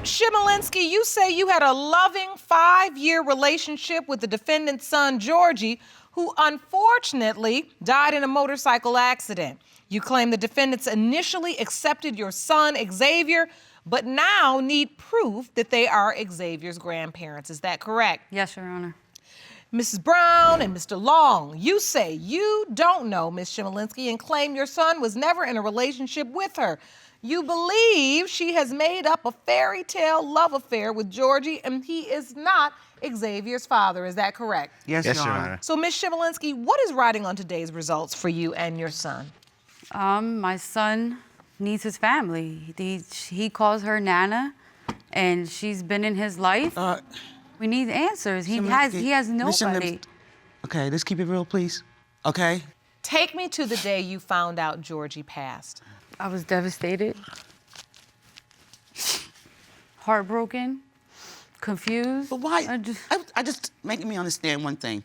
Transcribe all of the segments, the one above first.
Chmielinski, you say you had a loving 5-year relationship with the defendant's son, Georgie, who unfortunately died in a motorcycle accident. You claim the defendants initially accepted your son, Xavier, but now need proof that they are Xavier's grandparents. Is that correct? Yes, Your Honor. Mrs. Brown and Mr. Long, you say you don't know Ms. Chmielinski and claim your son was never in a relationship with her. You believe she has made up a fairy tale love affair with Georgie and he is not Xavier's father. Is that correct? Yes, Your Honor. So, Ms. Chmielinski, what is riding on today's results for you and your son? My son needs his family. He calls her Nana, and she's been in his life. We need answers. He has nobody. Okay, let's keep it real, please. Okay? Take me to the day you found out Georgie passed. I was devastated, heartbroken, confused. But why? I just making me understand one thing.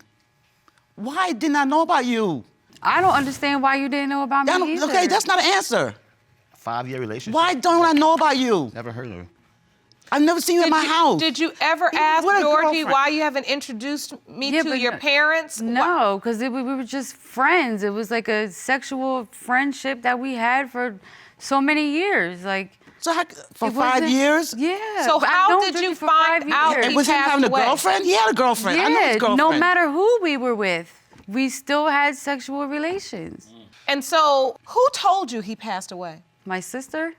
Why didn't I know about you? I don't understand why you didn't know about me either. Okay, that's not an answer. 5-year relationship. Why don't I know about you? Never heard of her. I've never seen you in my house. Did you ever ask Georgie why you haven't introduced me to your parents? No, because we were just friends. It was like a sexual friendship that we had for so many years. So for 5 years? Yeah. So how did you find out he was him passed having away? a girlfriend? He had a girlfriend. Yeah, I know his girlfriend. no matter who we were with, we still had sexual relations. And so who told you he passed away? My sister.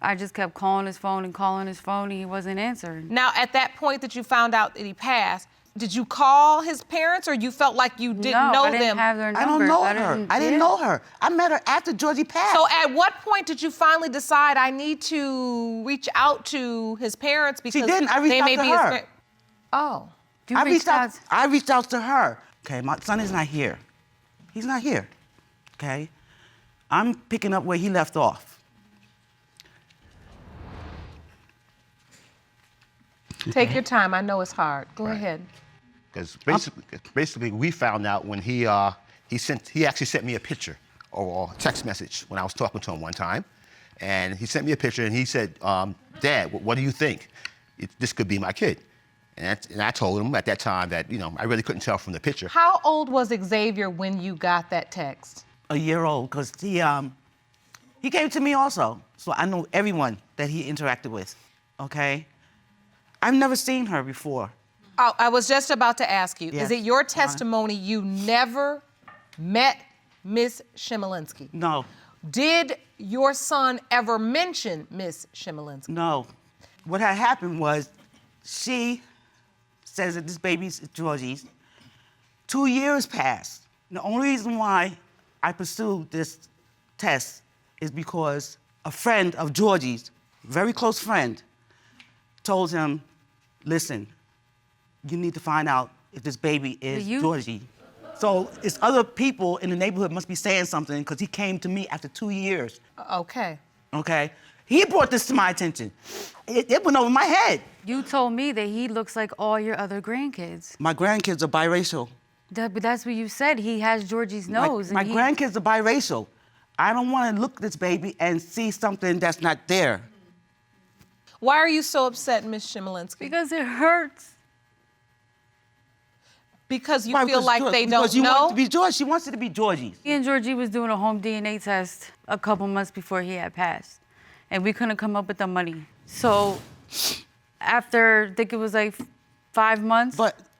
I just kept calling his phone and calling his phone, and he wasn't answering. Now, at that point that you found out that he passed, did you call his parents, or you felt like you didn't know them? No, I didn't have their numbers. I don't know her. I didn't know her. I met her after Georgie passed. So at what point did you finally decide I need to reach out to his parents because she didn't. I reached out to her. Oh. I reached out to her. Okay, my son is not here. He's not here. Okay? I'm picking up where he left off. Take your time. I know it's hard. Go ahead. Because basically, we found out when he actually sent me a picture or a text message when I was talking to him one time, and he sent me a picture and he said, "Dad, what do you think? This could be my kid." And I told him at that time that I really couldn't tell from the picture. How old was Xavier when you got that text? A year old, because he came to me also, so I know everyone that he interacted with. Okay. I've never seen her before. Oh, I was just about to ask you, Yes. is it your testimony you never met Miss Chmielinski? No. Did your son ever mention Miss Chmielinski? No. What had happened was she says that this baby's Georgie's. 2 years passed. The only reason why I pursued this test is because a friend of Georgie's, very close friend, told him, listen, you need to find out if this baby is Georgie. So it's other people in the neighborhood must be saying something because he came to me after 2 years. Okay. Okay? He brought this to my attention. It went over my head. You told me that he looks like all your other grandkids. My grandkids are biracial. But that's what you said. He has Georgie's nose. My grandkids are biracial. I don't want to look at this baby and see something that's not there. Why are you so upset, Miss Chmielinski? Because it hurts. Because you feel like they don't because you know? Want it to be George. She wants it to be Georgie's. He and Georgie was doing a home DNA test a couple months before he had passed. And we couldn't come up with the money. So after, I think it was like 5 months,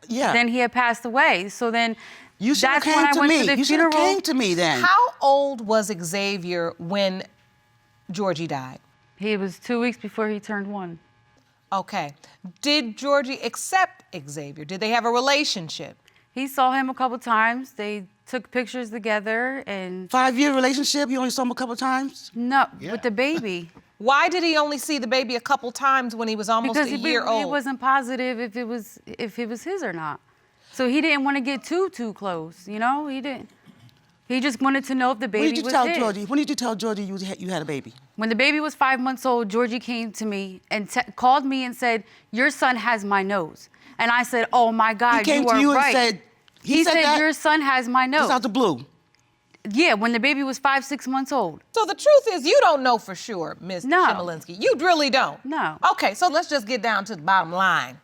then he had passed away. So then you should have that's when I went to the You should have funeral. came to me then. How old was Xavier when Georgie died? He was 2 weeks before he turned 1. Okay. Did Georgie accept Xavier? Did they have a relationship? He saw him a couple times. They took pictures together and... 5-year relationship? You only saw him a couple times? No, with the baby. Why did he only see the baby a couple times when he was almost a year old? He wasn't positive if it was his or not. So he didn't want to get too close, He didn't. He just wanted to know if the baby was his. When did you tell Georgie you had a baby? When the baby was 5 months old, Georgie came to me and called me and said, "Your son has my nose." And I said, "Oh my God, you are right." He said "Your son has my nose." Just out the blue. Yeah, when the baby was 5, 6 months old. So the truth is, you don't know for sure, Ms. No. Chmielinski. You really don't. No. Okay, so let's just get down to the bottom line.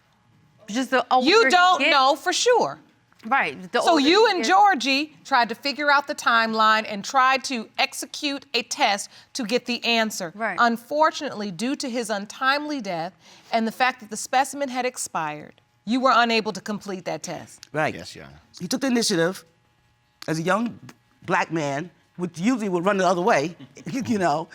Just the older You he don't gets- know for sure. Right. The So older you he and gets- Georgie tried to figure out the timeline and tried to execute a test to get the answer. Right. Unfortunately, due to his untimely death and the fact that the specimen had expired, you were unable to complete that test. Right. Yes, Your Honor. He took the initiative as a young black man, which usually would run the other way, you know,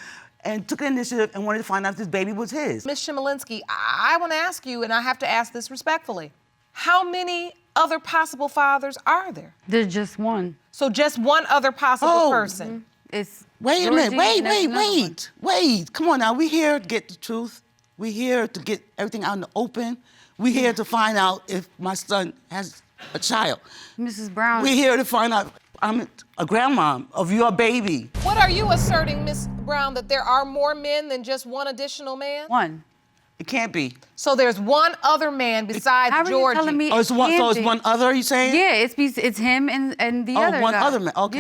and took the initiative and wanted to find out if this baby was his. Ms. Chmielinski, I want to ask you, and I have to ask this respectfully, how many other possible fathers are there? There's just one. So just one other possible Oh. person. It's Wait a minute, Georgie wait, and there's wait, another one. wait. Come on now, we here to get the truth. We here to get everything out in the open. We here to find out if my son has a child. Mrs. Brown. We here to find out I'm a grandmom of your baby. What are you asserting, Ms. Brown, that there are more men than just one additional man? One. It can't be. So there's one other man besides How are you Georgie. telling me Oh, it's one. So can't it's be? one other. You saying? Yeah, it's him and the other Oh, one guy. other man. Okay.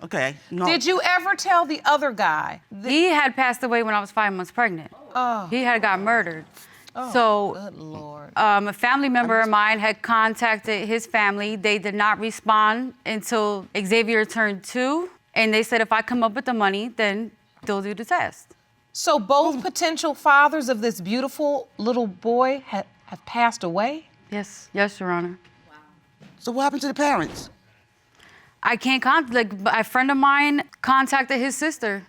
Yeah. Okay. No. Did you ever tell the other guy? He had passed away when I was 5 months pregnant. Oh. He had got murdered. Good So Lord. a family member of mine had contacted his family. They did not respond until Xavier turned 2. And they said, if I come up with the money, then they'll do the test. So both potential fathers of this beautiful little boy have passed away? Yes, yes, Your Honor. So what happened to the parents? I can't a friend of mine contacted his sister,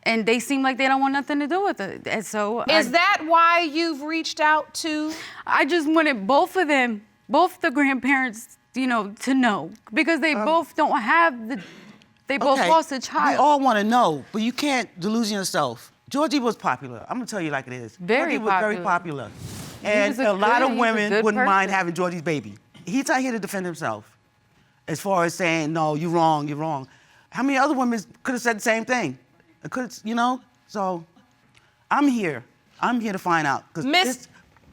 and they seem like they don't want nothing to do with it. And so Is that why you've reached out to? I just wanted both of them, both the grandparents, to know, because they both don't have they both Okay, lost a We child. all want to know, but you can't delusion yourself. Georgie was popular. I'm gonna tell you like it is. Very Georgie was very popular. popular, and was a a lot good- of he was a women good wouldn't mind person. having Georgie's baby. He's not here to defend himself, as far as saying no, you're wrong, you're wrong. How many other women could have said the same thing? So I'm here. I'm here to find out. 'Cause Miss this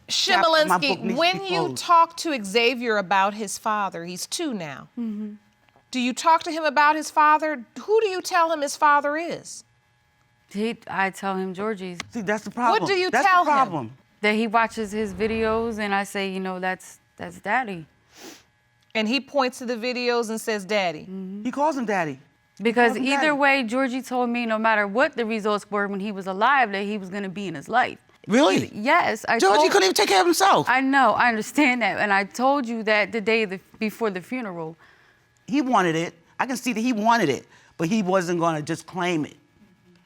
chapter of my book Chmielinski, needs to when be you closed. talk to Xavier about his father, he's 2 now. Do you talk to him about his father? Who do you tell him his father is? I tell him Georgie's, See, that's the problem. What do you that's tell the him? problem. that he watches his videos, and I say, that's Daddy. And he points to the videos and says, Daddy. He calls him daddy. Because calls him either Daddy. way, Georgie told me no matter what the results were when he was alive, that he was going to be in his life. Really? Yes, Georgie couldn't even take care of himself. I know, I understand that, and I told you that the day before the funeral. He wanted it. I can see that he wanted it, but he wasn't going to just claim it.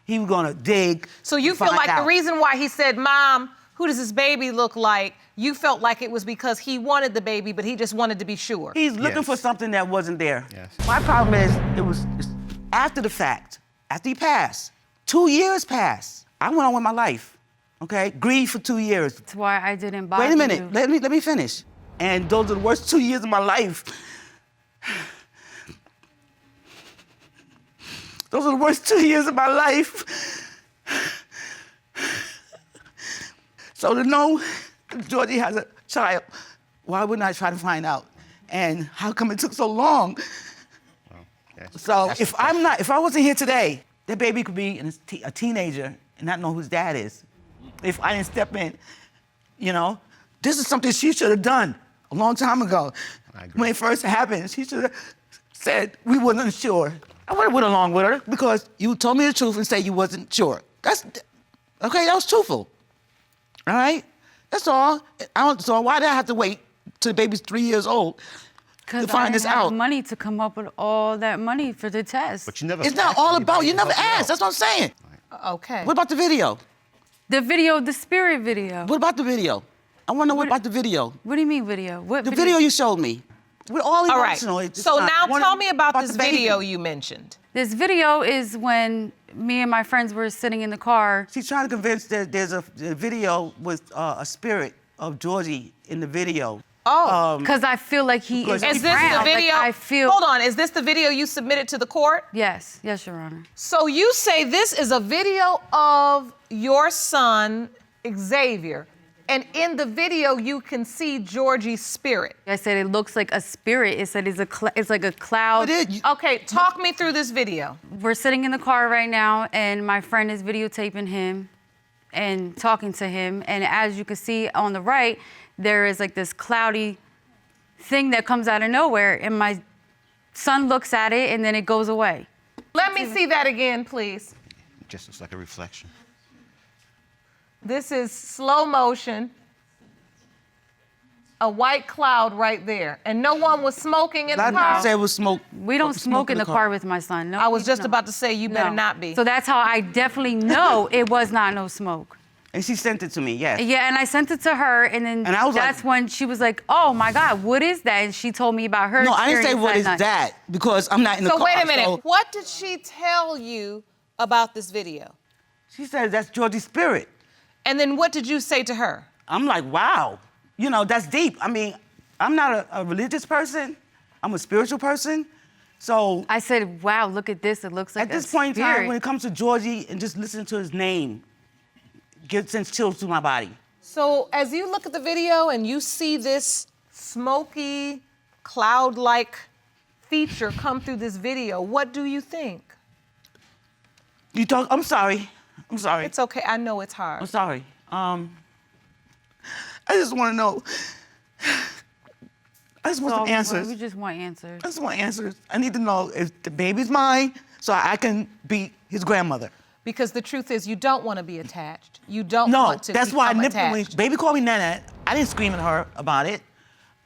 He was going to dig. So you and feel find like out. the reason why he said, Mom, who does this baby look like? You felt like it was because he wanted the baby, but he just wanted to be sure. He's looking Yes. for something that wasn't there. Yes. My problem is, it's after the fact, after he passed. 2 years passed. I went on with my life, okay? Grieved for 2 years. That's why I didn't bother Wait a minute, you. let me finish. And those are the worst 2 years of my life. Those are the worst 2 years of my life. So to know that Georgie has a child, why wouldn't I try to find out? And how come it took so long? So if I wasn't here today, that baby could be a teenager and not know who his dad is. If I didn't step in, this is something she should have done a long time ago. I agree. When it first happened, she should have said we wasn't sure. I would have went along with her because you told me the truth and said you wasn't sure. That's okay. That was truthful. All right. That's all. So why did I have to wait till the baby's 3 years old to Because find I this didn't have out? money to come up with all that money for the test. But you never. It's not asked all anybody about. You to never help you asked. out. That's what I'm saying. Okay. What about the video? The video, the spirit video. What about the video? I want to know what about the video. What do you mean video? What The video you showed me. We're all All right. emotional. It's So not- now one- tell me about this the baby. video you mentioned. This video is when me and my friends were sitting in the car. She's trying to convince that there's a video with a spirit of Georgie in the video. Oh. Because I feel like he Because is Is this brown. the video? Like I feel. Hold on. Is this the video you submitted to the court? Yes, yes, Your Honor. So you say this is a video of your son, Xavier, And in the video, you can see Georgie's spirit. I said it looks like a spirit. It said it's like a cloud. Okay, talk me through this video. We're sitting in the car right now, and my friend is videotaping him and talking to him. And as you can see on the right, there is like this cloudy thing that comes out of nowhere. And my son looks at it, and then it goes away. Let me see that again, please. Just looks like a reflection. This is slow motion. A white cloud right there. And no one was smoking in the I car? didn't say it was smoke. We don't smoke in the car with my son. No, I was just no. about to say you better No. not be. So that's how I definitely know it was not no smoke. And she sent it to me, yes. Yeah, and I sent it to her, and then And I was that's like- when she was like, "Oh my God, what is that?" And she told me about her. No, I didn't say experience what is night. that because I'm not in the car. So wait a minute. so- What did she tell you about this video? She said that's Georgie's spirit. And then what did you say to her? I'm like, wow, you know, that's deep. I mean, I'm not a religious person. I'm a spiritual person. So I said, "Wow, look at this. It looks like at this a point in spirit." time, when it comes to Georgie and just listening to his name, sends chills through my body. So as you look at the video and you see this smoky, cloud-like feature come through this video, what do you think? I'm sorry. I'm sorry. It's okay. I know it's hard. I'm sorry. I just want to know. I just want some answers. We just want answers. I just want answers. I need to know if the baby's mine so I can be his grandmother. Because the truth is, you don't want to be attached. You don't No, want to that's why I become nipped it when attached. baby called me Nana. I didn't scream at her about it.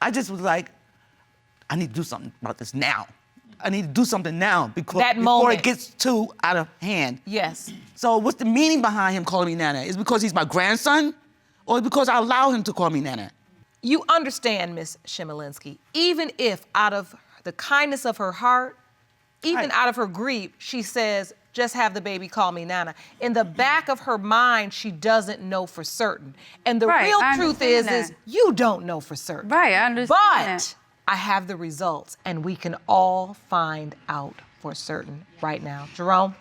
I just was like, I need to do something about this now. I need to do something now before moment. it gets too out of hand. Yes. So what's the meaning behind him calling me Nana? Is it because he's my grandson? Or is it because I allow him to call me Nana? You understand, Miss Chmielinski, even if out of the kindness of her heart, even Right. out of her grief, she says, just have the baby call me Nana. In the back of her mind, she doesn't know for certain. And the Right, real I truth understand is that. you don't know for certain. Right, I understand But that. I have the results, and we can all find out for certain right now. Jerome?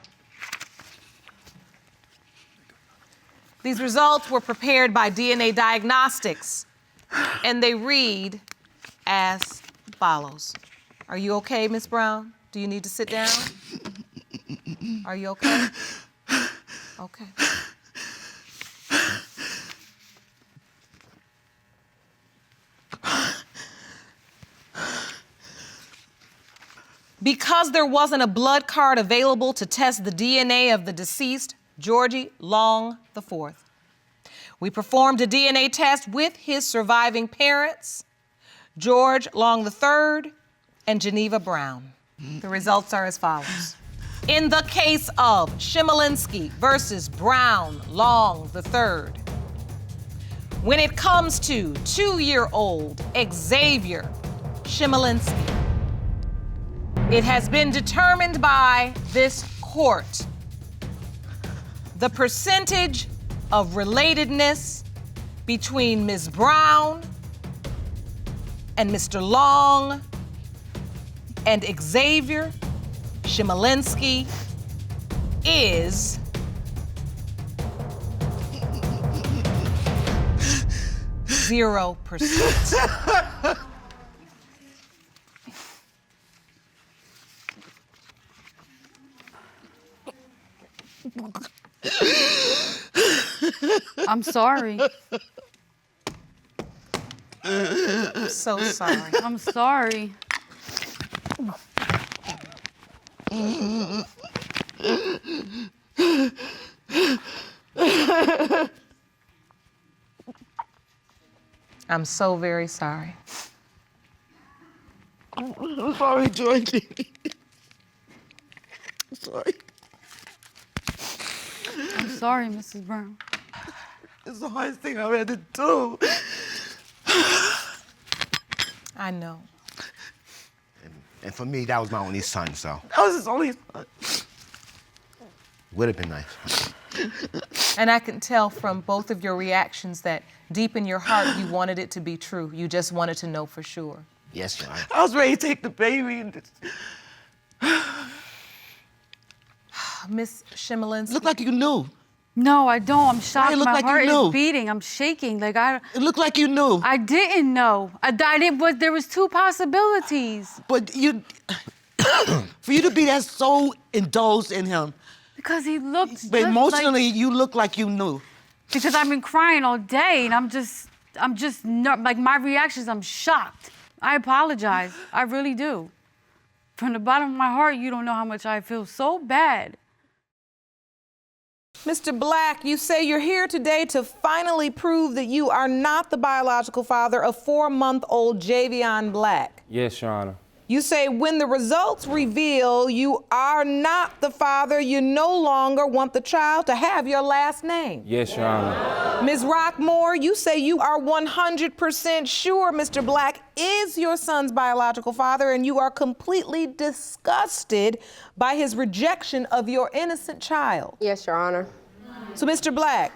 These results were prepared by DNA Diagnostics, and they read as follows. Are you okay, Miss Brown? Do you need to sit down? Are you okay? Okay. Because there wasn't a blood card available to test the DNA of the deceased, Georgie Long IV, we performed a DNA test with his surviving parents, George Long III and Geneva Brown. The results are as follows. In the case of Chmielinski versus Brown Long III, when it comes to 2-year-old Xavier Chmielinski, it has been determined by this court the percentage of relatedness between Ms. Brown and Mr. Long and Xavier Chmielinski is 0%. I'm sorry. I'm so sorry. I'm sorry. I'm so very sorry. I'm sorry, Georgie. I'm sorry. I'm sorry, Mrs. Brown. It's the hardest thing I've had to do. I know. And for me, that was my only son, so That was his only son. would have been nice. And I can tell from both of your reactions that deep in your heart, you wanted it to be true. You just wanted to know for sure. Yes, Your Honor. I was ready to take the baby and just Miss Chmielinski, looked like you knew. No, I don't. I'm shocked. It looked My like you heart knew. is beating. I'm shaking. Like It looked like you knew. I didn't know. There was two possibilities. But you, for you to be that so indulged in him, Because he looked but just emotionally, like, you look like you knew. because I've been crying all day and I'm just not, like my reactions, I'm shocked. I apologize. I really do. From the bottom of my heart, you don't know how much I feel so bad. Mr. Black, you say you're here today to finally prove that you are not the biological father of 4-month-old Javion Black. Yes, Your Honor. You say when the results reveal you are not the father, you no longer want the child to have your last name. Yes, Your Honor. Ms. Rockmore, you say you are 100% sure Mr. Black is your son's biological father and you are completely disgusted by his rejection of your innocent child. Yes, Your Honor. So, Mr. Black,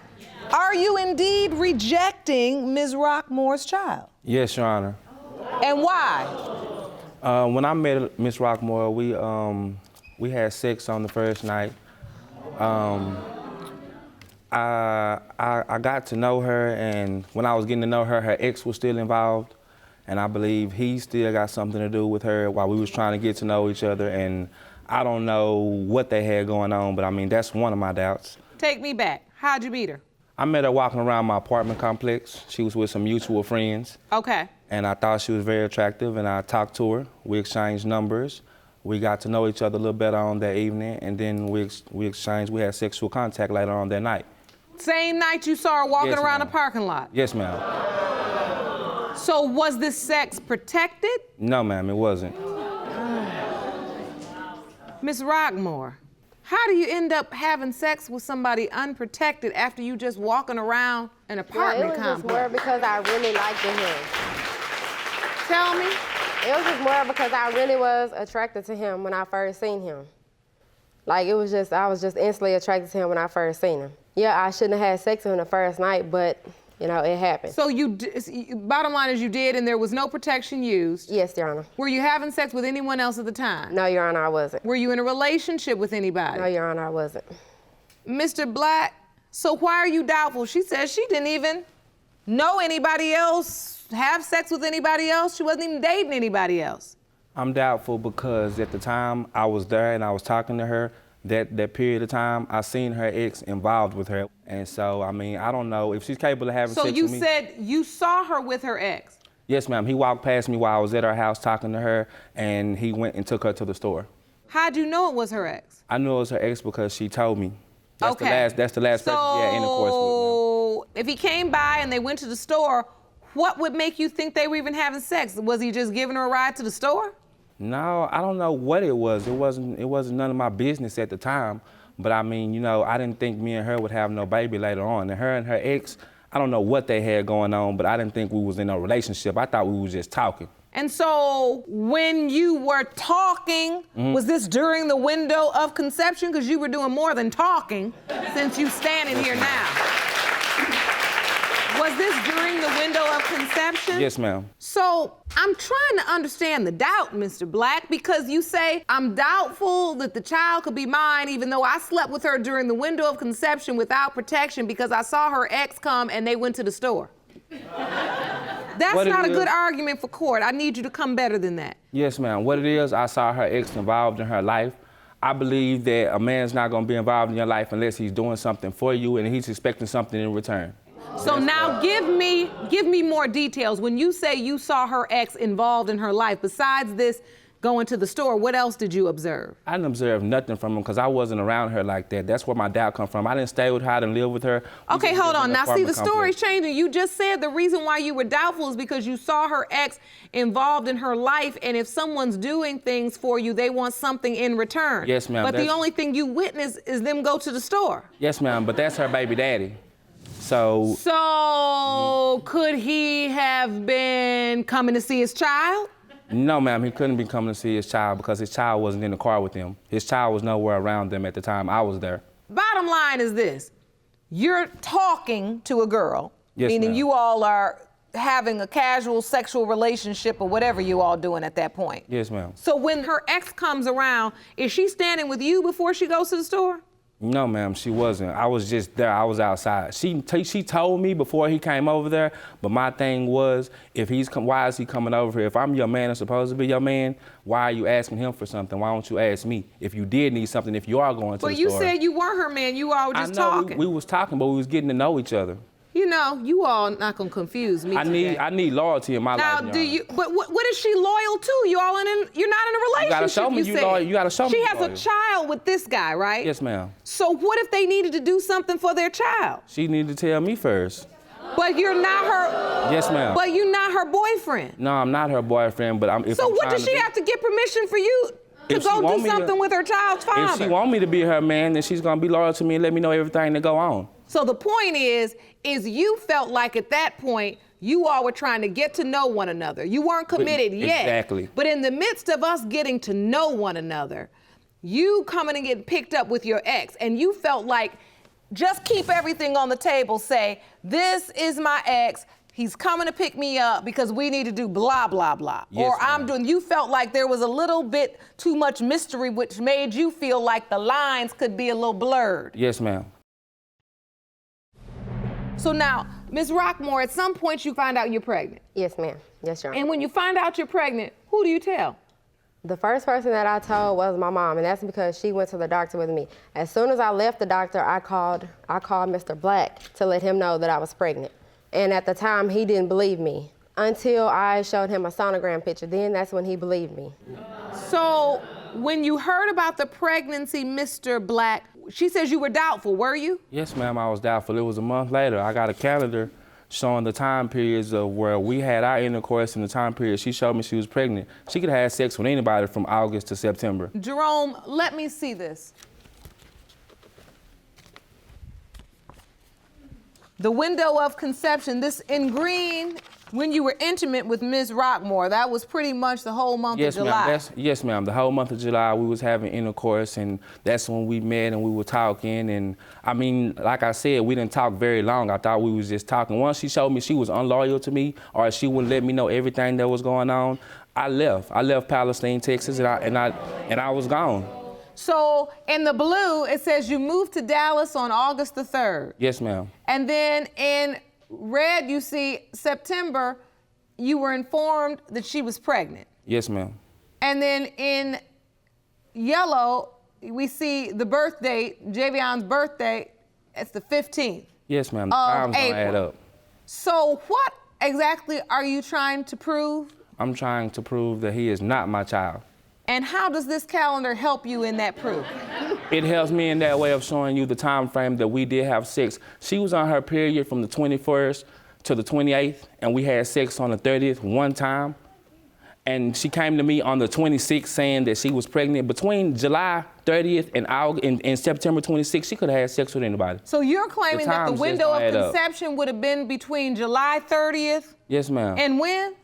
are you indeed rejecting Ms. Rockmore's child? Yes, Your Honor. And why? When I met Miss Rockmore, we had sex on the first night. I got to know her, and when I was getting to know her, her ex was still involved, and I believe he still got something to do with her while we was trying to get to know each other. And I don't know what they had going on, but I mean that's one of my doubts. Take me back. How'd you meet her? I met her walking around my apartment complex. She was with some mutual friends. Okay. And I thought she was very attractive, and I talked to her. We exchanged numbers. We got to know each other a little better on that evening, and then we had sexual contact later on that night. Same night you saw her walking Yes, around ma'am. the parking lot? Yes, ma'am. So was this sex protected? No, ma'am, it wasn't. Ms. Rockmore, how do you end up having sex with somebody unprotected after you just walking around an apartment It was just more complex? because I really liked him. Tell me. It was just more because I really was attracted to him when I first seen him. Like, I was just instantly attracted to him when I first seen him. Yeah, I shouldn't have had sex with him the first night, but, you know, it happened. So bottom line is you did and there was no protection used. Yes, Your Honor. Were you having sex with anyone else at the time? No, Your Honor, I wasn't. Were you in a relationship with anybody? No, Your Honor, I wasn't. Mr. Black, so why are you doubtful? She says she didn't even know anybody else, have sex with anybody else. She wasn't even dating anybody else. I'm doubtful because at the time I was there and I was talking to her, that period of time, I seen her ex involved with her. And so, I mean, I don't know if she's capable of having sex with me. So you said you saw her with her ex? Yes, ma'am. He walked past me while I was at her house talking to her, and he went and took her to the store. How'd you know it was her ex? I knew it was her ex because she told me. That's Okay. the last person she had intercourse with. So if he came by and they went to the store, what would make you think they were even having sex? Was he just giving her a ride to the store? No, I don't know what it was. It wasn't none of my business at the time. But I mean, you know, I didn't think me and her would have no baby later on. And her ex, I don't know what they had going on, but I didn't think we was in a relationship. I thought we was just talking. And so when you were talking, was this during the window of conception? Because you were doing more than talking since you standing here now. Was this during the window of conception? Yes, ma'am. So I'm trying to understand the doubt, Mr. Black, because you say, I'm doubtful that the child could be mine even though I slept with her during the window of conception without protection because I saw her ex come and they went to the store. That's What it not a is- good argument for court. I need you to come better than that. Yes, ma'am. What it is, I saw her ex involved in her life. I believe that a man's not gonna be involved in your life unless he's doing something for you and he's expecting something in return. So now give me more details. When you say you saw her ex involved in her life, besides this going to the store, what else did you observe? I didn't observe nothing from him because I wasn't around her like that. That's where my doubt come from. I didn't stay with her, I didn't live with her. We Okay, just hold lived on. in an Now see, the apartment story's complex. changing. You just said the reason why you were doubtful is because you saw her ex involved in her life, and if someone's doing things for you, they want something in return. Yes, ma'am, But the that's- only thing you witness is them go to the store. Yes, ma'am, but that's her baby daddy. So, Could he have been coming to see his child? no, ma'am, he couldn't be coming to see his child because his child wasn't in the car with him. His child was nowhere around them at the time I was there. Bottom line is this. You're talking to a girl, Yes, meaning ma'am. you all are having a casual sexual relationship or whatever you all doing at that point. Yes, ma'am. So when her ex comes around, is she standing with you before she goes to the store? No, ma'am, she wasn't. I was just there. I was outside. She told me before he came over there, but my thing was, why is he coming over here? If I'm your man and supposed to be your man, why are you asking him for something? Why don't you ask me if you did need something, if you are going to the store? But you said you weren't her man. You all were just talking. We was talking, but we was getting to know each other. You know, you all not gonna confuse me today. I need loyalty in my life. Now, but what is she loyal to? You're not in a relationship. You gotta show me you loyal. You gotta show me. She has a child with this guy, right? Yes, ma'am. So what if they needed to do something for their child? She needed to tell me first. But you're not her. Yes, ma'am. But you're not her boyfriend. No, I'm not her boyfriend, but So what does she have to get permission for you to go do something with her child's father? If she want me to be her man, then she's gonna be loyal to me and let me know everything that go on. So the point is you felt like at that point, you all were trying to get to know one another. You weren't committed yet. Exactly. But in the midst of us getting to know one another, you coming and getting picked up with your ex, and you felt like, just keep everything on the table, say, this is my ex, he's coming to pick me up because we need to do blah, blah, blah. Yes, you felt like there was a little bit too much mystery, which made you feel like the lines could be a little blurred. Yes, ma'am. So now, Ms. Rockmore, at some point you find out you're pregnant. Yes, ma'am. Yes, Your Honor. And when you find out you're pregnant, who do you tell? The first person that I told was my mom, and that's because she went to the doctor with me. As soon as I left the doctor, I called Mr. Black to let him know that I was pregnant. And at the time, he didn't believe me until I showed him a sonogram picture. Then that's when he believed me. So when you heard about the pregnancy, Mr. Black, she says you were doubtful, were you? Yes, ma'am, I was doubtful. It was a month later. I got a calendar showing the time periods of where we had our intercourse and the time period she showed me she was pregnant. She could have had sex with anybody from August to September. Jerome, let me see this. The window of conception, this in green, when you were intimate with Ms. Rockmore, that was pretty much the whole month of July. Yes, ma'am. The whole month of July, we was having intercourse, and that's when we met and we were talking. And I mean, like I said, we didn't talk very long. I thought we was just talking. Once she showed me she was unloyal to me, or she wouldn't let me know everything that was going on, I left. I left Palestine, Texas, and I was gone. So in the blue, it says you moved to Dallas on August the 3rd. Yes, ma'am. And then in red, you see September, you were informed that she was pregnant. Yes, ma'am. And then in yellow, we see the birth date, Javion's birthday, it's the 15th. Yes, ma'am. The times don't add up. So what exactly are you trying to prove? I'm trying to prove that he is not my child. And how does this calendar help you in that proof? It helps me in that way of showing you the time frame that we did have sex. She was on her period from the 21st to the 28th, and we had sex on the 30th one time. And she came to me on the 26th saying that she was pregnant. Between July 30th and September 26th, she could have had sex with anybody. So you're claiming that the window of conception would have been between July 30th? Yes, ma'am. And when?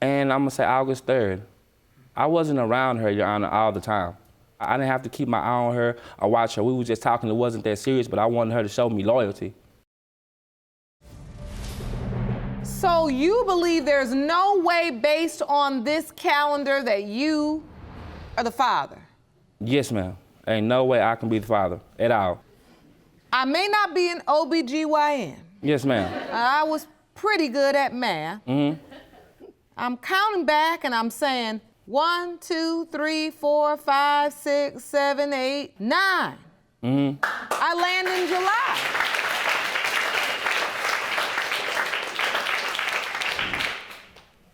And I'm gonna say August 3rd. I wasn't around her, Your Honor, all the time. I didn't have to keep my eye on her or watch her. We were just talking. It wasn't that serious, but I wanted her to show me loyalty. So you believe there's no way based on this calendar that you are the father? Yes, ma'am. Ain't no way I can be the father at all. I may not be an OBGYN. Yes, ma'am. I was pretty good at math. Mm-hmm. I'm counting back and I'm saying 1, 2, 3, 4, 5, 6, 7, 8, 9. Mm-hmm. I land in July.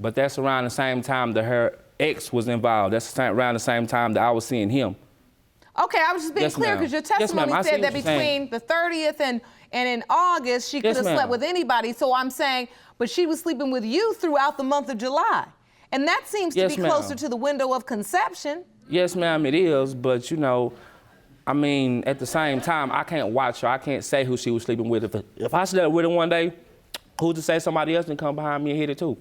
But that's around the same time that her ex was involved. That's around the same time that I was seeing him. Okay, I was just being clear because your testimony said that between the 30th and in August, she could have slept with anybody. So I'm saying, but she was sleeping with you throughout the month of July. And that seems to be closer to the window of conception. Yes, ma'am, it is. But, you know, I mean, at the same time, I can't watch her. I can't say who she was sleeping with. If I slept with her one day, who's to say somebody else didn't come behind me and hit it too?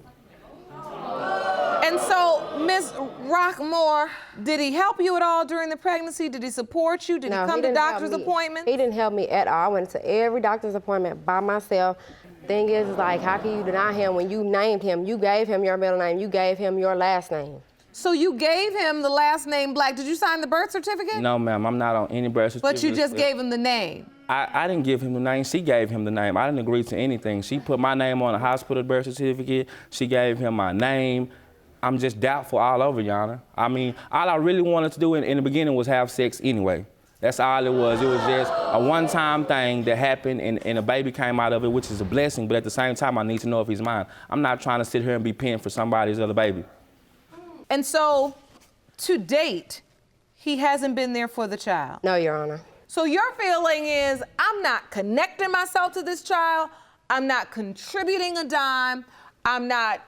And so, Ms. Rockmore, did he help you at all during the pregnancy? Did he support you? Did he come to doctor's appointments? He didn't help me at all. I went to every doctor's appointment by myself. Thing is, like, how can you deny him when you named him? You gave him your middle name. You gave him your last name. So you gave him the last name Black. Did you sign the birth certificate? No, ma'am, I'm not on any birth certificate. But you just gave him the name. I didn't give him the name. She gave him the name. I didn't agree to anything. She put my name on a hospital birth certificate. She gave him my name. I'm just doubtful all over, Your Honor. I mean, all I really wanted to do in the beginning was have sex anyway. That's all it was. It was just a one-time thing that happened, and a baby came out of it, which is a blessing, but at the same time, I need to know if he's mine. I'm not trying to sit here and be paying for somebody's other baby. And so, to date, he hasn't been there for the child? No, Your Honor. So your feeling is, I'm not connecting myself to this child, I'm not contributing a dime, I'm not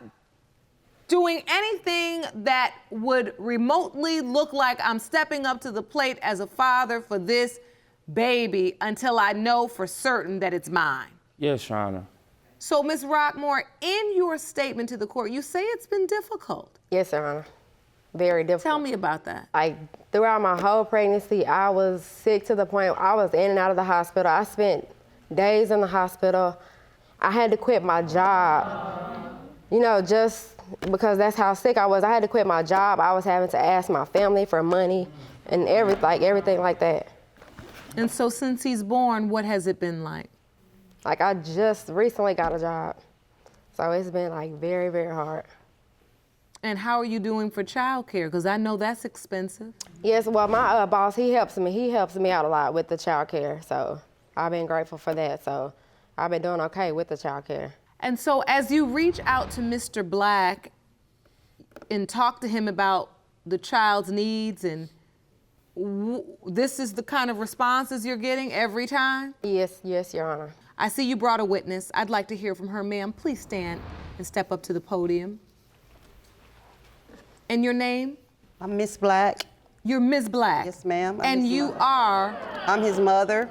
doing anything that would remotely look like I'm stepping up to the plate as a father for this baby until I know for certain that it's mine. Yes, Your Honor. So, Ms. Rockmore, in your statement to the court, you say it's been difficult. Yes, Your Honor. Very difficult. Tell me about that. Like, throughout my whole pregnancy, I was sick to the point I was in and out of the hospital. I spent days in the hospital. I had to quit my job, you know, just because that's how sick I was. I had to quit my job. I was having to ask my family for money and everything like that. And so since he's born, what has it been like? Like, I just recently got a job. So it's been like very, very hard. And how are you doing for childcare? Because I know that's expensive. Yes, well, my boss, he helps me. He helps me out a lot with the childcare. So I've been grateful for that. So I've been doing okay with the childcare. And so as you reach out to Mr. Black and talk to him about the child's needs, and this is the kind of responses you're getting every time? Yes, Your Honor. I see you brought a witness. I'd like to hear from her. Ma'am, please stand and step up to the podium. And your name? I'm Miss Black. You're Ms. Black? Yes, ma'am. And you are? I'm his mother.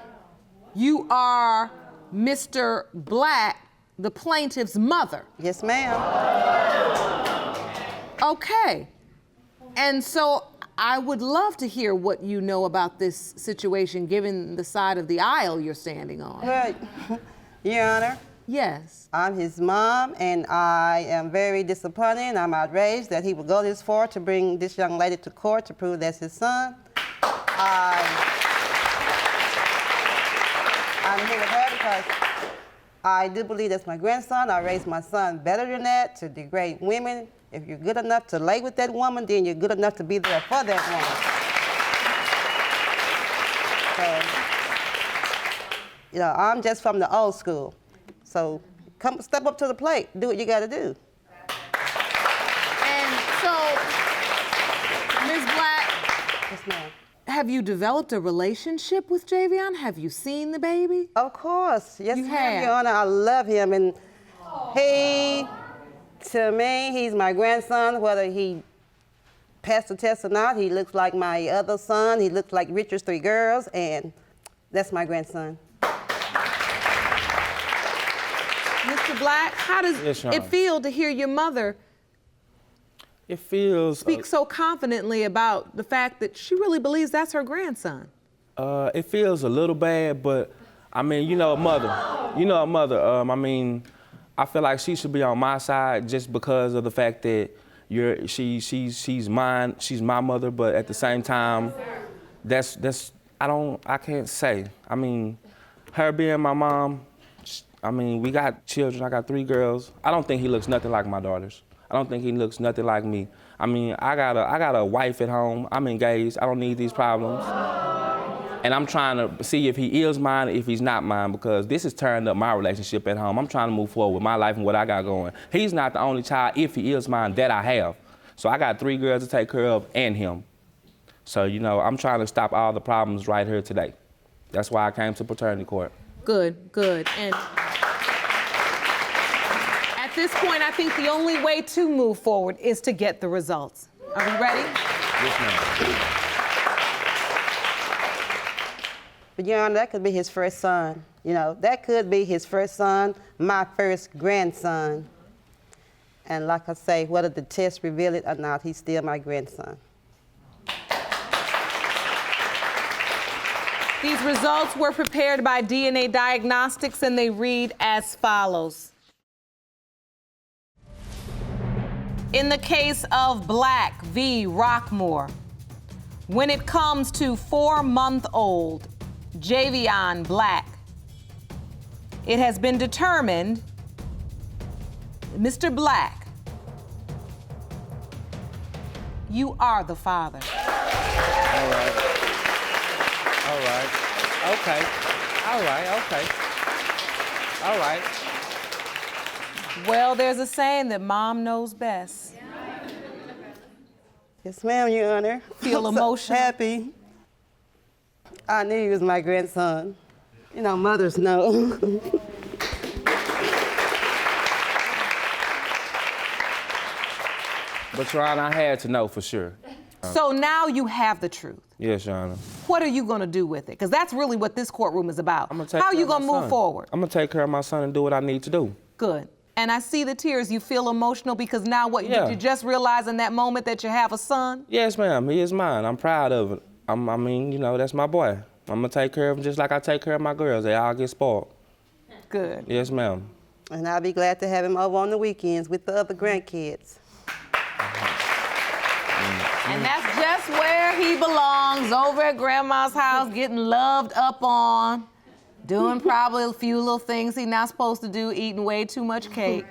You are Mr. Black, the plaintiff's mother? Yes, ma'am. Okay. And so I would love to hear what you know about this situation, given the side of the aisle you're standing on. Well, Your Honor, Yes. I'm his mom, and I am very disappointed, and I'm outraged that he would go this far to bring this young lady to court to prove that's his son. I'm here with her because I do believe that's my grandson. I raised my son better than that, to degrade women. If you're good enough to lay with that woman, then you're good enough to be there for that woman. So, you know, I'm just from the old school. So come step up to the plate. Do what you got to do. And so, Ms. Black, Yes, ma'am. have you developed a relationship with Javion? Have you seen the baby? Of course. Yes, You ma'am, have? Your Honor. I love him. And he, to me, he's my grandson. Whether he passed the test or not, he looks like my other son. He looks like Richard's three girls. And that's my grandson. Mr. Black, how does Yes, Your it Honor. feel to hear your mother It feels... speak so confidently about the fact that she really believes that's her grandson? It feels a little bad, but I mean, you know, a mother. I mean, I feel like she should be on my side just because of the fact that she's mine, she's my mother, but at the same time, I can't say. I mean, her being my mom, I mean, we got children. I got 3 girls. I don't think he looks nothing like my daughters. I don't think he looks nothing like me. I mean, I got a wife at home. I'm engaged. I don't need these problems. And I'm trying to see if he is mine or if he's not mine, because this has turned up my relationship at home. I'm trying to move forward with my life and what I got going. He's not the only child, if he is mine, that I have. So I got 3 girls to take care of and him. So, you know, I'm trying to stop all the problems right here today. That's why I came to paternity court. Good, good. And at this point, I think the only way to move forward is to get the results. Are we ready? Yes, ma'am. But, Your Honor, that could be his first son. You know, that could be his first son, my first grandson. And like I say, whether the test reveal it or not, he's still my grandson. These results were prepared by DNA Diagnostics, and they read as follows. In the case of Black v. Rockmore, when it comes to 4-month-old Javion Black, it has been determined, Mr. Black, you are the father. All right. Okay. All right. Well, there's a saying that mom knows best. Yes, ma'am, Your Honor. Feel I'm so emotional? happy. I knew he was my grandson. You know, mothers know. But, Your Honor, I had to know for sure. So now you have the truth. Yes, Your Honor. What are you gonna do with it? Because that's really what this courtroom is about. I'm gonna take How are care you of my gonna move son. forward? I'm gonna take care of my son and do what I need to do. Good. And I see the tears. You feel emotional because now what, Yeah. did you just realize in that moment that you have a son? Yes, ma'am, he is mine. I'm proud of it. I mean, you know, that's my boy. I'm gonna take care of him just like I take care of my girls. They all get spoiled. Good. Yes, ma'am. And I'll be glad to have him over on the weekends with the other grandkids. And that's just where he belongs, over at Grandma's house, getting loved up on, doing probably a few little things he's not supposed to do, eating way too much cake.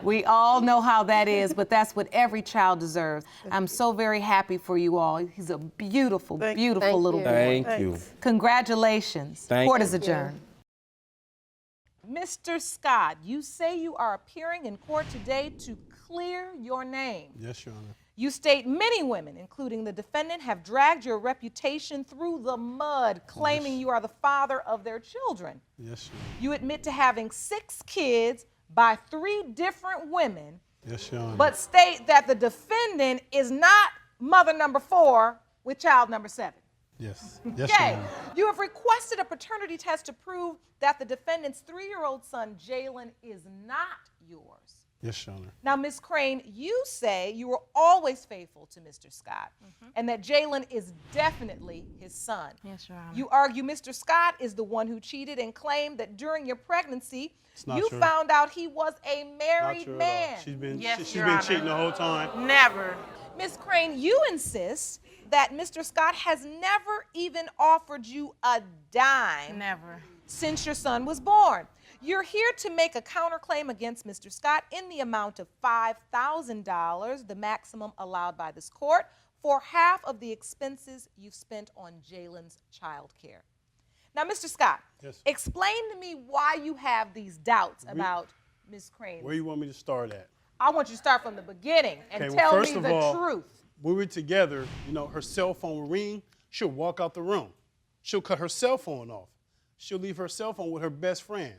We all know how that is, but that's what every child deserves. I'm so very happy for you all. He's a beautiful, beautiful little boy. Thank you. Congratulations. Thank Court you. is adjourned. Mr. Scott, you say you are appearing in court today to clear your name. Yes, Your Honor. You state many women, including the defendant, have dragged your reputation through the mud, claiming you are the father of their children. Yes, Your Honor. You admit to having 6 kids by 3 different women, Yes, Your Honor. but state that the defendant is not mother number 4 with child number 7. Yes. Yes, Your Yay! Honor. You have requested a paternity test to prove that the defendant's 3-year-old son, Jalen, is not yours. Yes, Your Honor. Now, Ms. Crane, you say you were always faithful to Mr. Scott and that Jalen is definitely his son. Yes, Your Honor. You argue Mr. Scott is the one who cheated and claimed that during your pregnancy, not you true. found out he was a Not married true at all. man. She's been, Yes, she's Your been Honor. cheating the whole time. Never. Ms. Crane, you insist that Mr. Scott has never even offered you a dime Never. since your son was born. You're here to make a counterclaim against Mr. Scott in the amount of $5,000, the maximum allowed by this court, for half of the expenses you've spent on Jalen's child care. Now, Mr. Scott, Yes. explain to me why you have these doubts about Ms. Crane. Where you want me to start at? I want you to start from the beginning and Okay, well, tell first me of the all, truth. When we were together, you know, her cell phone would ring. She'll walk out the room. She'll cut her cell phone off. She'll leave her cell phone with her best friend.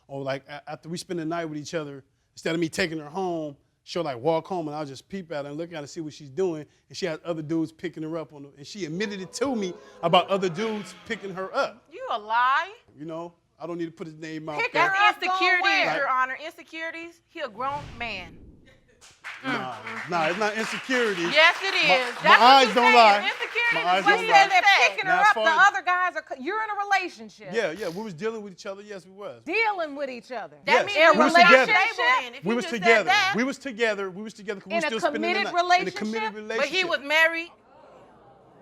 Or like after we spend the night with each other, instead of me taking her home, she'll like walk home and I'll just peep at her and look at her, see what she's doing. And she has other dudes picking her up and she admitted it to me about other dudes picking her up. You a lie. You know, I don't need to put his name out Pick there. her That's up, going insecurities, where? Your Honor. Insecurities. He a grown man. Nah, it's not insecurity. Yes, it is. My That's eyes what don't you're lie. saying. Insecurities My is eyes what don't he lie. said They're that. picking her Now, as up. The far as- other guys are. You're in a relationship. Yeah, we was dealing with each other. Yes, we was. Dealing with each other. Yes. That means In we was relationship? stable then. If We you was just said together. that. We was together. We was together. 'Cause we In were a still spending the committed night. In a relationship? committed But relationship. he was married.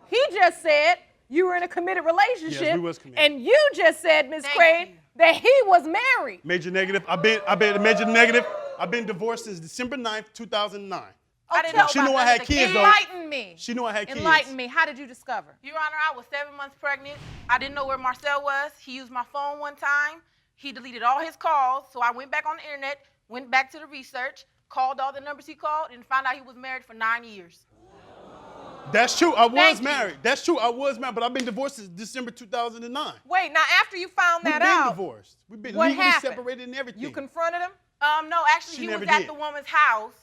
He just said you were in a committed relationship. Yes, we was committed. And you just said, Ms. Thank Crane, you. that he was married. Major negative. I've been major negative. I've been divorced since December 9th, 2009. I didn't tell- know She about knew I none had of the kids, though. Enlighten me. She knew I had kids. Enlighten me. How did you discover? Your Honor, I was 7 months pregnant. I didn't know where Marcel was. He used my phone one time. He deleted all his calls. So I went back on the internet, went back to the research, called all the numbers he called, and found out he was married for 9 years. That's true. I was Thank you. married. That's true. I was married, but I've been divorced since December 2009. Wait, now after you found We've that been out, divorced. We've been what legally happened? separated and everything. you confronted him? No, actually, She he was never at did. the woman's house,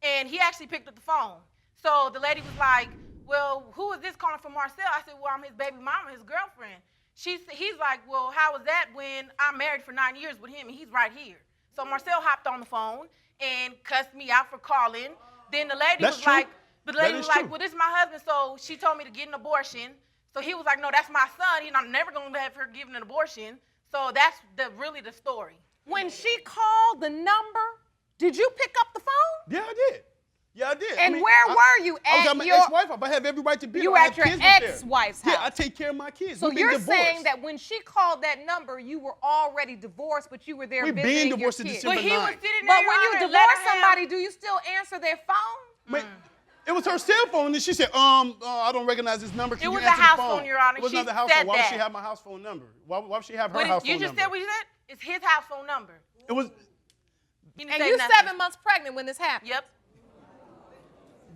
and he actually picked up the phone. So the lady was like, well, who is this calling from Marcel? I said, well, I'm his baby mama, his girlfriend. He's like, well, how was that when I'm married for 9 years with him, and he's right here? So Marcel hopped on the phone and cussed me out for calling. Then the lady That's was true. like, the lady That was is like, true. well, this is my husband, so she told me to get an abortion. So he was like, no, that's my son, and I'm never going to have her give an abortion. So that's really the story. When she called the number, did you pick up the phone? Yeah, I did. Yeah, I did. And where were you I was at at my your- ex-wife house. I have every right to be there. You I at have your kids with there. ex-wife's house. Yeah, I take care of my kids. So We've you're been divorced. saying that when she called that number, you were already divorced, but you were there We've visiting been divorced your since kids. December But he was 9th. sitting there, But when Your you Honor, divorce let her have- somebody, do you still answer their phone? Wait, it was her cell phone, and then she said, I don't recognize this number. Can It you was answer a house the phone? phone, Your Honor. It was She not the house said phone. Why would she that. have my house phone number? Why would she have her What house you phone just number? said what you said? It's his house phone number. It was. He didn't And say you nothing. 7 months pregnant when this happened. Yep.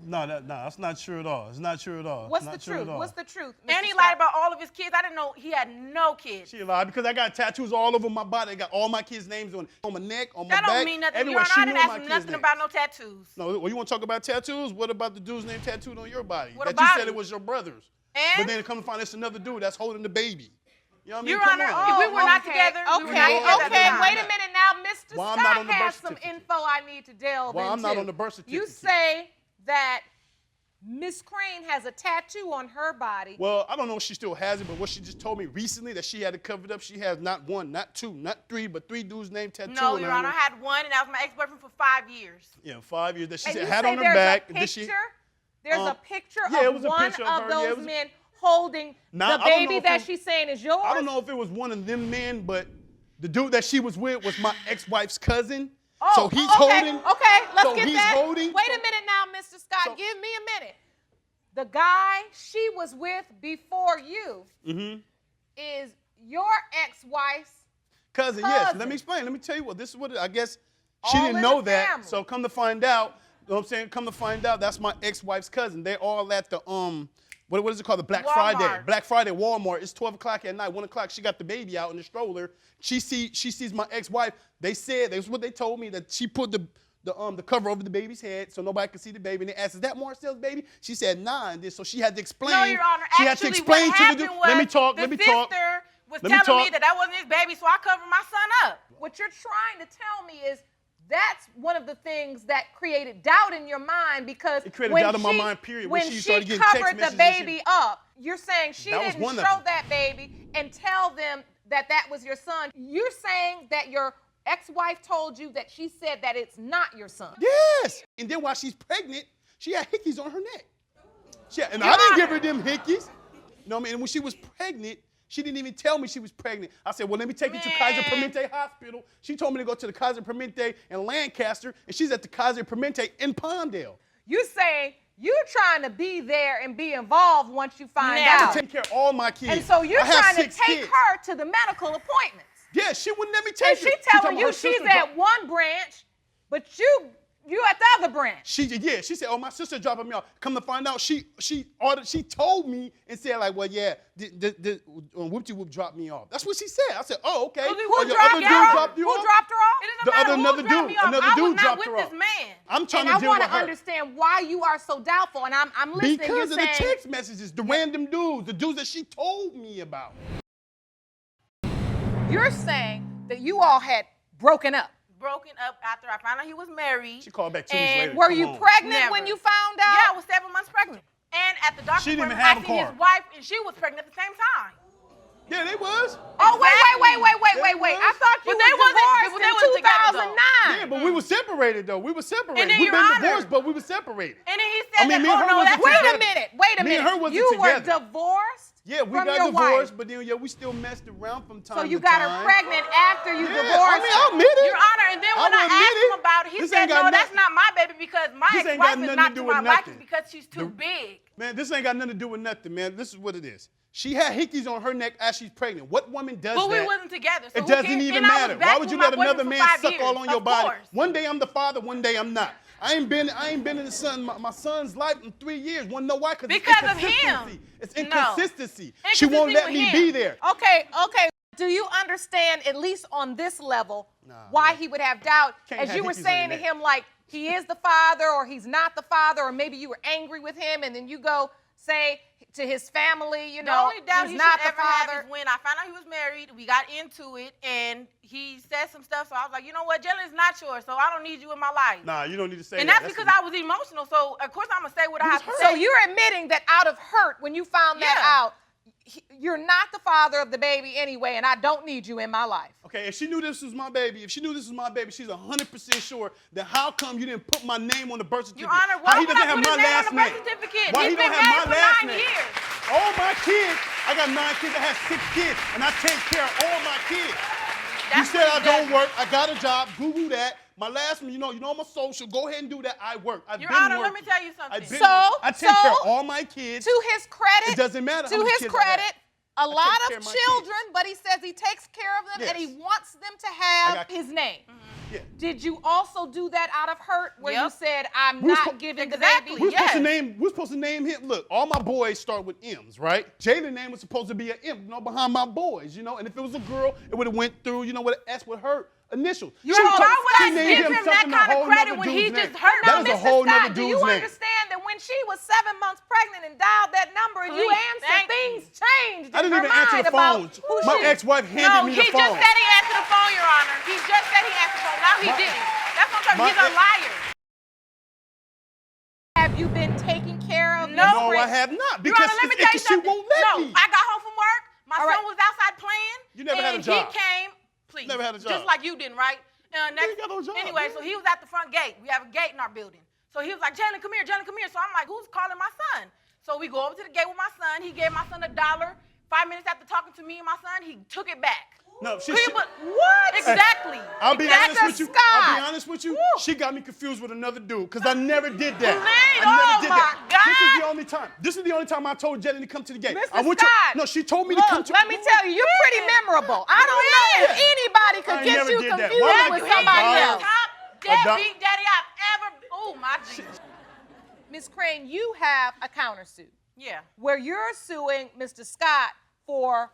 No, that's not true at all. It's not true at all. What's It's the not true truth? at all. What's the truth? And Mr. he Scott? lied about all of his kids. I didn't know he had no kids. She lied because I got tattoos all over my body. I got all my kids' names on my neck, on my That back. don't mean nothing. Your Everywhere. Honor, She I knew didn't my ask him kids' nothing names. about no tattoos. No, well, you want to talk about tattoos? What about the dude's name tattooed on your body? What that about you said it? it was your brother's. And? But then come to find it's another dude that's holding the baby. You know what I mean? Your Come Honor, on. if we were not Okay, together, we were not Okay, together at the okay, time. wait a minute now. Mr. Why I'm not Scott on the has birth some certificate? info I need to delve Why into. I'm not on the birth You certificate? say that Miss Crane has a tattoo on her body. Well, I don't know if she still has it, but what she just told me recently that she had it covered up. She has not one, not two, not three, but 3 dudes' name tattooed No, on Your her. Honor, I had one, and that was my ex-boyfriend for 5 years. Yeah, 5 years. That she And said you had say on her there's back. a and then she, picture? There's a picture yeah, it of was a one picture of of her. Yeah, it those was a- men holding Nah, the I don't know baby if that it- she's saying is yours. I don't know if it was one of them men, but the dude that she was with was my ex-wife's cousin. Oh, so he's okay, holding. Okay, let's so get he's that. holding. Wait a minute now, Mr. Scott. So- Give me a minute. The guy she was with before you is your ex-wife's Cousin, yes. cousin. Let me explain. Let me tell you what. This is what I guess she All didn't in know the that. family. So come to find out, you know what I'm saying? Come to find out, that's my ex-wife's cousin. They're all at the what is it called? The Black Friday. Walmart. Black Friday Walmart. It's 12 o'clock at night. 1 o'clock. She got the baby out in the stroller. She sees my ex-wife. They said that's what they told me, that she put the cover over the baby's head so nobody could see the baby. And they asked, "Is that Marcel's baby?" She said, "Nah." And then so she had to explain. No, Your Honor. She had to Actually, explain what to the happened dude. was Let me talk. the Let me talk. sister was Let me telling me talk. that wasn't his baby, so I covered my son up. What you're trying to tell me is that's one of the things that created doubt in your mind because It created when doubt in my she, mind, period, when When she she started getting text covered the messages and baby shit. up, you're saying she That was didn't one of show them. that baby and tell them that that was your son. You're saying that your ex-wife told you that she said that it's not your son. Yes. And then while she's pregnant, she had hickeys on her neck. And Your I didn't give Honor. her them hickeys. You know what I mean? And when she was pregnant, she didn't even tell me she was pregnant. I said, well, let me take you to Kaiser Permanente Hospital. She told me to go to the Kaiser Permanente in Lancaster, and she's at the Kaiser Permanente in Palmdale. You saying you're trying to be there and be involved once you find Never. out. I take care of all my kids. And so you're I have trying to 6 take kids. her to the medical appointments. Yeah, she wouldn't let me And take she her. telling told me you her she's sister at one branch, but you at the other branch. She said, oh, my sister dropping me off. Come to find out, she told me and said, like, well, yeah, Whoop-de-Whoop dropped me off. That's what she said. I said, oh, okay. Who Oh, your dropped other you dude off? dropped you Who off? dropped her off? It doesn't The matter other- who another dropped dude- me off. another I dude was not dropped with her this off. man. I'm trying And to I deal want with to her. understand why you are so doubtful. And I'm listening. Because You're of the saying, text messages, the random dudes, the dudes that she told me about. You're saying that you all had broken up. Broken up after I found out he was married. She called back 2 weeks And later. Were Come you on. pregnant when Never. you found out? Yeah, I was 7 months pregnant. And at the doctor's She didn't even appointment, have I a seen his car. wife, and she was pregnant at the same time. Yeah, they was. Oh, wait. They I was. thought you But were they wasn't- divorced but they in wasn't together, though. 2009. Yeah, but we were separated, though. We were separated. And then We've Your been Honor- divorced, but we were separated. And then he I said mean, me that, and her wasn't Wait together. a minute. Me and her wasn't You were together. divorced Yeah, we from got your divorced, wife. but then, yeah, we still messed around from time So to time. you got her pregnant after you Yeah, divorced I mean, I'll her. admit it. Your Honor, and then when I I will admit asked him it. about it, he This said, ain't got no, that's nothing- not my baby because my This ain't got ex-wife is nothing not to do to with my liking nothing. because she's too big. Man, this ain't got nothing to do with nothing, man. This is what it is. She had hickeys on her neck as she's pregnant. What woman does But that? we wasn't together. So It who doesn't cares? even And I was matter. back Why would you with let my another boyfriend man for 5 suck years. all on your Of body? course. One day I'm the father, one day I'm not. I ain't been in my son's life in 3 years. Wanna know why? Because of it's him. inconsistency. It's No. inconsistency. She won't Inconsistency let with me him. be there. Okay. Do you understand, at least on this level, why he would have doubt? Can't As have you were hickeys on saying to your neck. him, like, he is the father or he's not the father, or maybe you were angry with him and then you go say to his family, you The know, only doubt he's he not should the ever have father. is when I found out he was married, we got into it, and he said some stuff, so I was like, you know what, Jalen is not yours, so I don't need you in my life. Nah, you don't need to say And that. that's because I was emotional, so of course I'm going to say what I have to So say. you're admitting that out of hurt, when you found that Yeah. out, you're not the father of the baby anyway, and I don't need you in my life. Okay, if she knew this was my baby, she's 100% sure that how come you didn't put my name on the birth certificate? Your Honor, why would I put his name on the birth name? certificate? Why He's he been don't have married my for last 9 name? years. All my kids, I got 9 kids, I have 6 kids, and I take care of all my kids. You That's said I what he don't does. work, I got a job, Google that. My last one, you know my social, go ahead and do that, I work. I've Your been Honor, let working. me tell you something. I've been So- working. I take care of so- all my kids. To his credit, It doesn't matter how to many his kids I have. credit, a lot care of of my children, kids. but he says he takes care of them and he Yes. wants them to I have got- his name. Yeah. Did you also do that out of hurt where you Yep. said, I'm We're not spo- giving the Exactly. baby? We're supposed to Yes. name. We're supposed to name him. Look, all my boys start with M's, right? Jaden's name was supposed to be an M, behind my boys, And if it was a girl, it would have went through, with an S with her initials. Your Honor, why would I named give him that something a kind of whole credit nother when dude's he name. just hurt That Now, is a Mr. whole Scott, nother do dude's you name. understand that when she was 7 months pregnant and dialed that number and you Please, answered, thank things you. changed I didn't in her even answer mind the phone. about who My she ex-wife handed No, me he the phone. just said he answered the phone, Your Honor. He just said he answered the phone. Now he didn't. That's what I'm my talking. He's a ex- liar. Have you been taking care of? No, No, Miss I Rick? have not. Your Because Honor, let me it's- tell you she something. won't let No, me. I got home from work. My All son right. was outside playing. You never had a and job. he came, please. Never had a job. Just like you didn't, right? ain't got no job, Anyway, man. so he was at the front gate. We have a gate in our building. So he was like, Jalen, come here, Jalen, come here. So I'm like, who's calling my son? So we go over to the gate with my son. He gave my son $1. 5 minutes after talking to me and my son, he took it back. No, she. What? Exactly. I'll be Exactly. honest with you. Scott. I'll be honest with you. Woo. She got me confused with another dude because I never did that. Please. I never Oh, did my that. God. This is the only time. This is the only time I told Jenny to come to the gate. Mr. I want Scott. You, no, she told me Look, to come to. let me tell you, you're pretty memorable. I don't know if anybody could I get never you did that. confused Why would I with get somebody a else. Top deadbeat daddy I've ever. Oh, my Jesus. Ms. Crane, you have a countersuit Yeah. where you're suing Mr. Scott for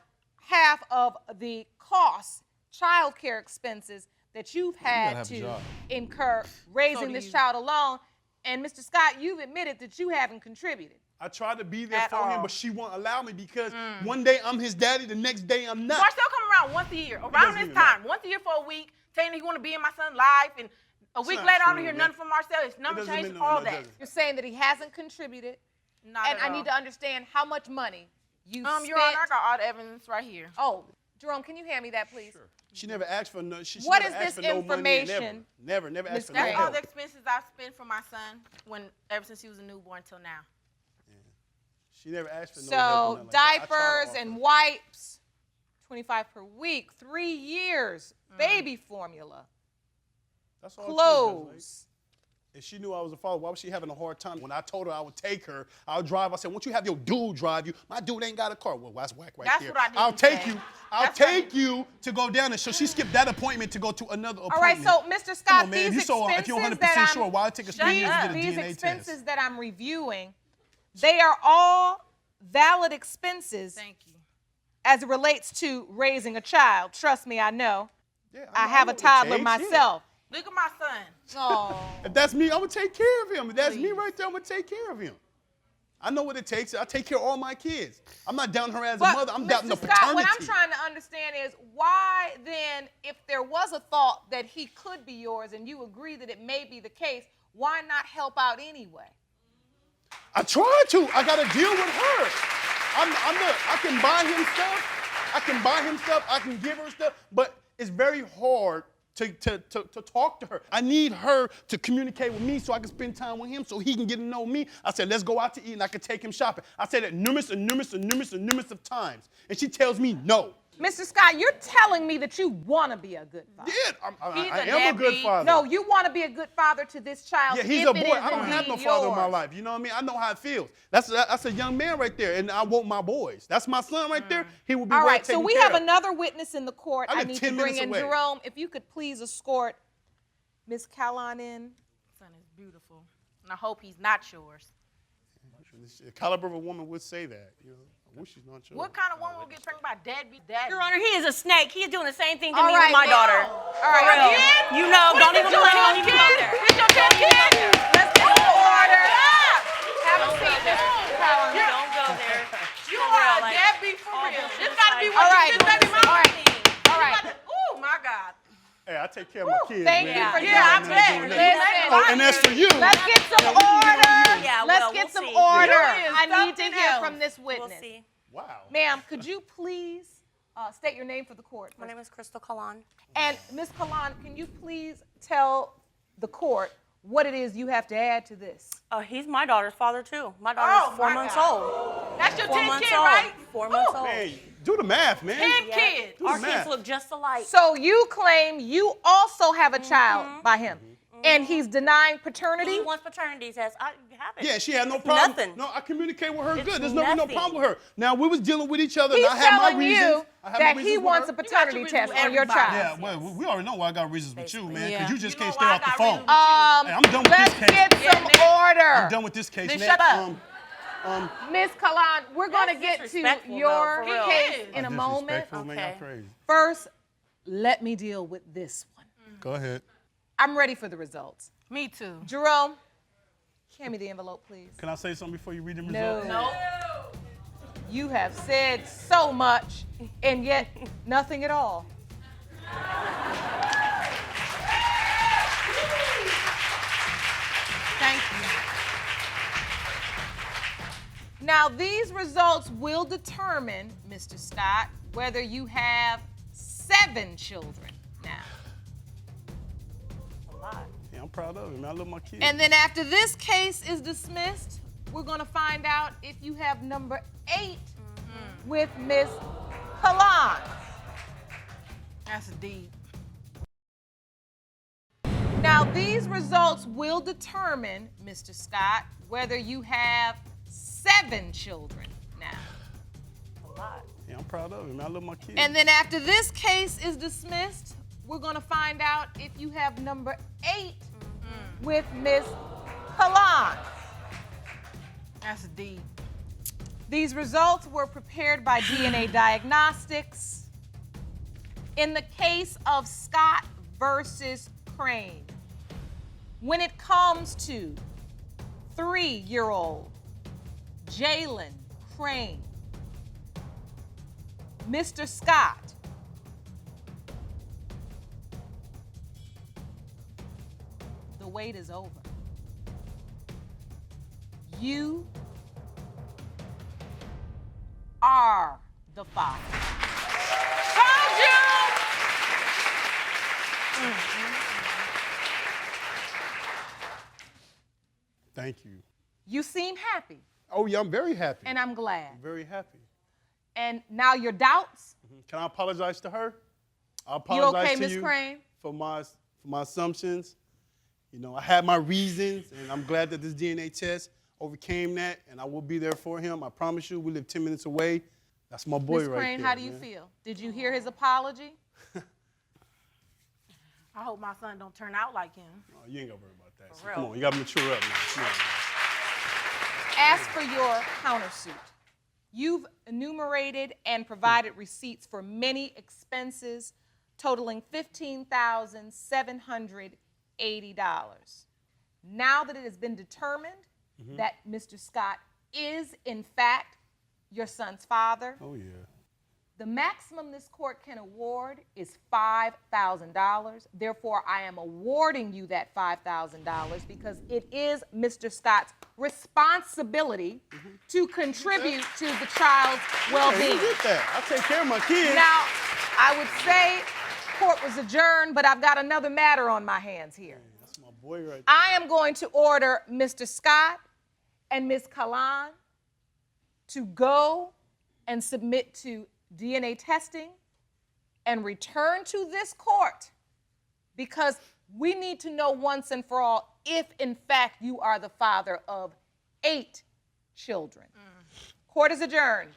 half of the costs, child care expenses that you've had have a to job. incur raising do this you. child alone. And Mr. Scott, you've admitted that you haven't contributed. I tried to be there At for all. him, but she won't allow me because one day I'm his daddy, the next day I'm not. Marcel come around once a year, around doesn't this even time, matter. once a year for a week, saying he want to be in my son's life, and a week not later I don't true, hear man. nothing from Marcel. His number doesn't changed, mean no, all it that. doesn't. You're saying that he hasn't contributed, Not and at I all. need to understand how much money you spent. Your Honor, I got all the evidence right here. Oh, Jerome, can you hand me that, please? She never asked for no. She What never is asked this for no money and information, Never asked for no That's Crane? all help. the expenses I've spent for my son ever since he was a newborn till now. She never asked for no help. So or nothing like that. I tried to diapers offer. and wipes, 25 per week, 3 years, baby formula, That's all it is, clothes. If she knew I was a father, why was she having a hard time? When I told her I would take her, I'll drive. I said, won't you have your dude drive you? My dude ain't got a car. Well, that's whack right That's there. what I didn't I'll take say. you. I'll That's what I take you to go down there. So she skipped that appointment to go to another appointment. All right, so Mr. Come Scott, on, man. these If you're expenses 100% that sure, why it take us 3 years to get a these DNA expenses test? that I'm reviewing, they are all valid expenses Thank you. as it relates to raising a child. Trust me, I know. Yeah, I know have a what it toddler takes, yeah. myself. Look at my son. Oh. If that's me, I'm gonna take care of him. If that's me right there, I'm gonna take care of him. I know what it takes. I take care of all my kids. I'm not doubting her as a But, mother. I'm Mr. doubting the Scott, paternity. what I'm trying to understand is why then, if there was a thought that he could be yours and you agree that it may be the case, why not help out anyway? I tried to. I got to deal with her. I can buy him stuff. I can give her stuff. But it's very hard to talk to her. I need her to communicate with me so I can spend time with him so he can get to know me. I said, let's go out to eat and I can take him shopping. I said that numerous of times. And she tells me no. Mr. Scott, you're telling me that you want to be a good father. Yeah, He's I a am a good deadbeat. father. No, you want to be a good father to this child. Yeah, he's if a boy. it is I don't have no indeed father in my yours. life. You know what I mean? I know how it feels. That's a young man right there, and I want my boys. That's my son right there. He will be All well right, so taken we care have of. another witness in the court. I I live need 10 to bring minutes in away. Jerome. If you could please escort Miss Callan in. Son is beautiful. And I hope he's not yours. The caliber of a woman would say that. You know, I wish she's not yours. What kind of woman will get pregnant by deadbeat daddy? Your Honor, he is a snake. He's doing the same thing to All me right, with my now. daughter. All right, For real. again? You know, don't even plan on even go there. It's your 10 kids? Let's get some order. Have a seat, Miss Callan. Don't go there. You For are real, a like, deadbeat for all real. bullshit This gotta be aside. what All you right. did, baby mama. All right. All right. Oh my God. Hey, I take care of my kids. Thank man. you for Yeah, I doing bet. that. Listen. Oh, and as for you, Let's get some order. Yeah, Let's well, get we'll some see. order. You is I need to something hear else. from this We'll witness. see. Wow. Ma'am, could you please state your name for the court? My name is Crystal Kalan. And Ms. Kalan, can you please tell the court what it is you have to add to this? He's my daughter's father, too. My daughter's 4 months old. That's your 4 10th months kid, old. right? 4 months old. Man, do the math, man. 10 kids. Our math. kids look just alike. So you claim you also have a child by him, and he's denying paternity? He wants paternity test. I have it. Yeah, she had no It's problem. Nothing. No, I communicate with her It's good. There's no nothing. problem with her. Now, we was dealing with each other, He's and I had my telling reasons. you I had my that reasons he with wants her. a paternity reasons test with on your everybody. child. Yeah, well, we already know why I got reasons with you, man, because Yeah. you just You can't know stay why off I the got phone. reasons with Hey, I'm done with Let's this case. get some order. I'm done with this case, Then man. shut up. Ms. Kalan, we're going to That's get to disrespectful, your though, for real. case He is. in a moment. Disrespectful, man, y'all Okay. crazy. First, let me deal with this one. Go ahead. I'm ready for the results. Me too. Jerome, hand me the envelope, please. Can I say something before you read the No. results? No. You have said so much, and yet nothing at all. Thank you. Now, these results will determine, Mr. Scott, whether you have 7 children now. A lot. Yeah, I'm proud of it, man. I love my kids. And then after this case is dismissed, we're going to find out if you have number 8 with Miss Kalan. That's deep. Now, these results will determine, Mr. Scott, whether you have 7 children now. A lot. Yeah, I'm proud of it, man. I love my kids. And then after this case is dismissed, we're going to find out if you have number 8 with Miss Kalan. That's deep. These results were prepared by DNA Diagnostics. In the case of Scott versus Crane, when it comes to 3-year-old Jalen Crane, Mr. Scott, the wait is over. You are the father. Told you! Thank you. You seem happy, Oh, yeah, I'm very happy. and I'm glad. I'm very happy. And now your doubts? Can I apologize to her? I You apologize okay, to Miss you Crane? for my assumptions. You know, I had my reasons, and I'm glad that this DNA test overcame that, and I will be there for him. I promise you, we live 10 minutes away. That's my boy Miss right Crane, there. how do you man. feel? Did you hear his apology? I hope my son don't turn out like him. Oh, you ain't got to worry about that. So real. come on, you got to mature up now. Come on, man. As for your countersuit, you've enumerated and provided receipts for many expenses totaling $15,780. Now that it has been determined that Mr. Scott is, in fact, your son's father, Oh, yeah. the maximum this court can award is $5,000. Therefore, I am awarding you that $5,000 because it is Mr. Scott's responsibility to contribute to the child's Hey, well-being. you get that. I take care of my kids. Now, I would say court was adjourned, but I've got another matter on my hands here. That's my boy right there. I am going to order Mr. Scott and Ms. Kalan to go and submit to DNA testing and return to this court because we need to know once and for all if, in fact, you are the father of 8 children. Court is adjourned.